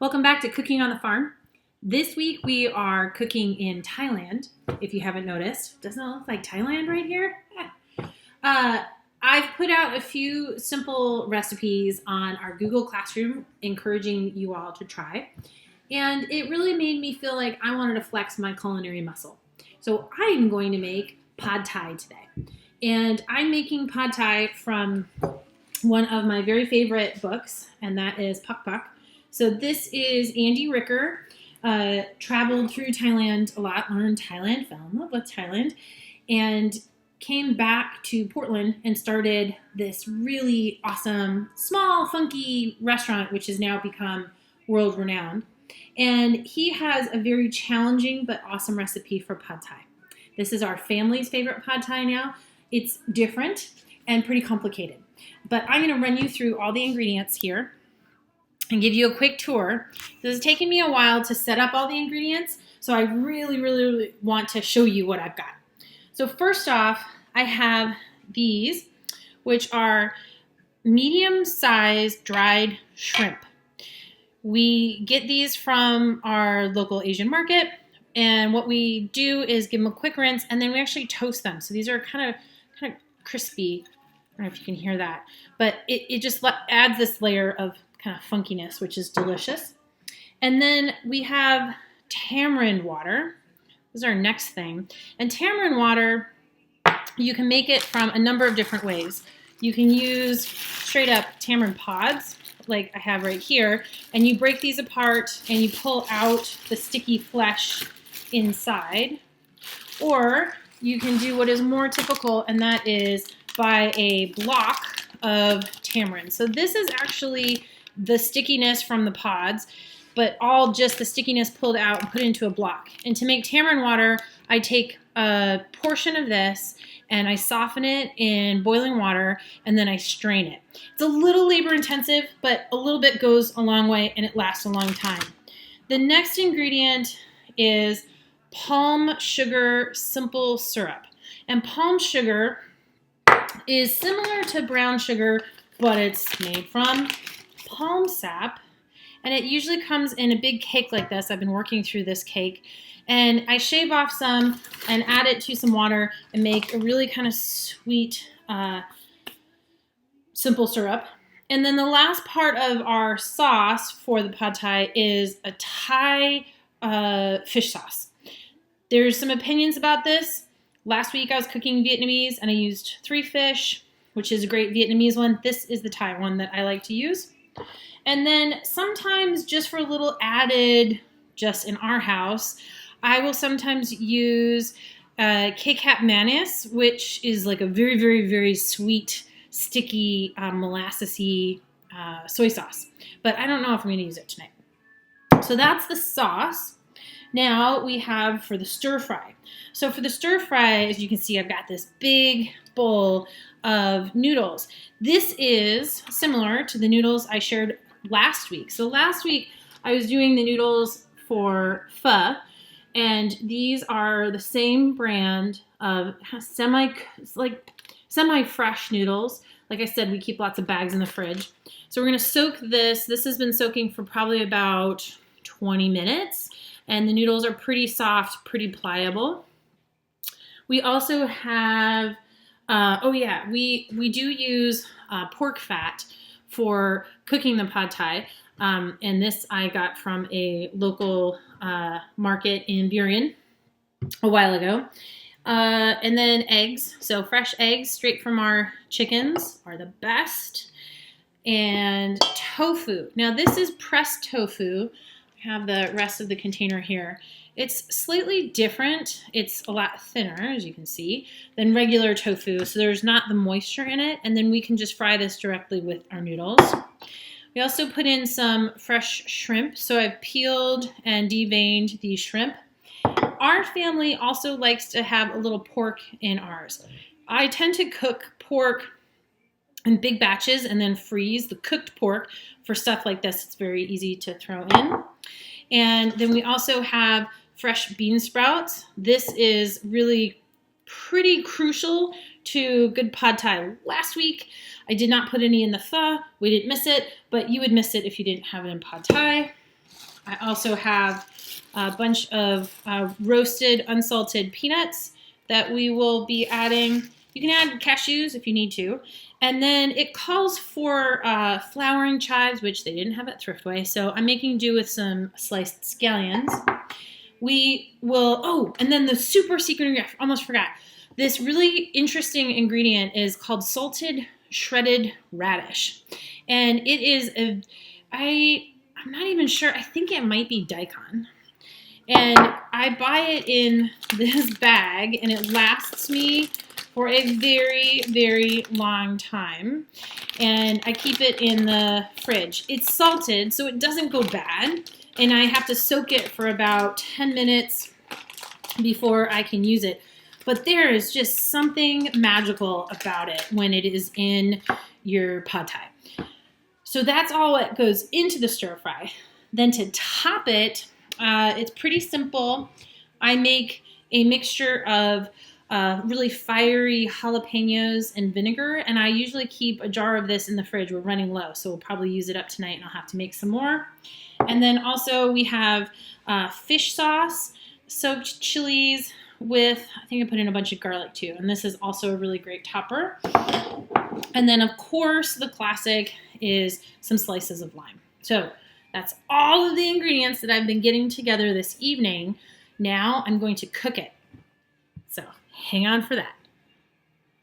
Welcome back to Cooking on the Farm. This week we are cooking in Thailand, if you haven't noticed. Doesn't it look like Thailand right here? I've put out a few simple recipes on our Google Classroom, encouraging you all to try. And it really made me feel like I wanted to flex my culinary muscle. So I'm going to make Pad Thai today. And I'm making Pad Thai from one of my very favorite books, and that is Puk Puk. So this is Andy Ricker, traveled through Thailand a lot, learned Thailand, fell in love with Thailand, and came back to Portland and started this really awesome, small, funky restaurant, which has now become world-renowned. And he has a very challenging but awesome recipe for Pad Thai. This is our family's favorite Pad Thai now. It's different and pretty complicated. But I'm going to run you through all the ingredients here and give you a quick tour. This has taken me a while to set up all the ingredients, so I really want to show you what I've got. So first off, I have these, which are medium-sized dried shrimp. We get these from our local Asian market, and what we do is give them a quick rinse, and then we actually toast them. So these are kind of crispy. I don't know if you can hear that, but it just adds this layer of kind of funkiness, which is delicious. And then we have tamarind water. This is our next thing. And tamarind water, you can make it from a number of different ways. You can use straight up tamarind pods, like I have right here, and you break these apart and you pull out the sticky flesh inside. Or you can do what is more typical, and that is buy a block of tamarind. So this is actually the stickiness from the pods, but all just the stickiness pulled out and put into a block. And to make tamarind water, I take a portion of this and I soften it in boiling water, and then I strain it. It's a little labor intensive, but a little bit goes a long way and it lasts a long time. The next ingredient is palm sugar simple syrup. And palm sugar is similar to brown sugar, but it's made from palm sap, and it usually comes in a big cake like this. I've been working through this cake, and I shave off some and add it to some water and make a really kind of sweet simple syrup. And then the last part of our sauce for the Pad Thai is a Thai fish sauce. There's some opinions about this. Last week I was cooking Vietnamese and I used 3 fish, which is a great Vietnamese one. This is the Thai one that I like to use. And then sometimes, just for a little added, just in our house, I will sometimes use K-Cap mayonnaise, which is like a very sweet, sticky, molassesy soy sauce. But I don't know if I'm going to use it tonight. So that's the sauce. Now we have for the stir fry. So for the stir fry, as you can see, I've got this big bowl of noodles. This is similar to the noodles I shared last week. So last week I was doing the noodles for pho, and these are the same brand of semi-fresh noodles. Like I said, we keep lots of bags in the fridge. So we're going to soak this. This has been soaking for probably about 20 minutes. And the noodles are pretty soft, pretty pliable. We also have, we do use pork fat for cooking the Pad Thai. And this I got from a local market in Burien a while ago. And then eggs. So fresh eggs straight from our chickens are the best. And tofu. Now this is pressed tofu. I have the rest of the container here. It's slightly different. It's a lot thinner, as you can see, than regular tofu, so there's not the moisture in it, and then we can just fry this directly with our noodles. We also put in some fresh shrimp, so I've peeled and deveined these shrimp. Our family also likes to have a little pork in ours. I tend to cook pork in big batches and then freeze the cooked pork for stuff like this. It's very easy to throw in. And then we also have fresh bean sprouts. This is really pretty crucial to good Pad Thai. Last week, I did not put any in the pho. We didn't miss it, but you would miss it if you didn't have it in Pad Thai. I also have a bunch of roasted unsalted peanuts that we will be adding. You can add cashews if you need to. And then it calls for flowering chives, which they didn't have at Thriftway. So I'm making do with some sliced scallions. We will, and then the super secret ingredient, I almost forgot. This really interesting ingredient is called salted shredded radish. And it is I'm not even sure. I think it might be daikon. And I buy it in this bag, and it lasts me for a very, very long time. And I keep it in the fridge. It's salted, so it doesn't go bad. And I have to soak it for about 10 minutes before I can use it. But there is just something magical about it when it is in your Phat Thai. So that's all what goes into the stir fry. Then to top it, it's pretty simple. I make a mixture of really fiery jalapenos and vinegar, and I usually keep a jar of this in the fridge. We're running low, so we'll probably use it up tonight, and I'll have to make some more. And then also we have fish sauce, soaked chilies with, I think I put in a bunch of garlic too, and this is also a really great topper. And then of course the classic is some slices of lime. So that's all of the ingredients that I've been getting together this evening. Now I'm going to cook it. So hang on for that.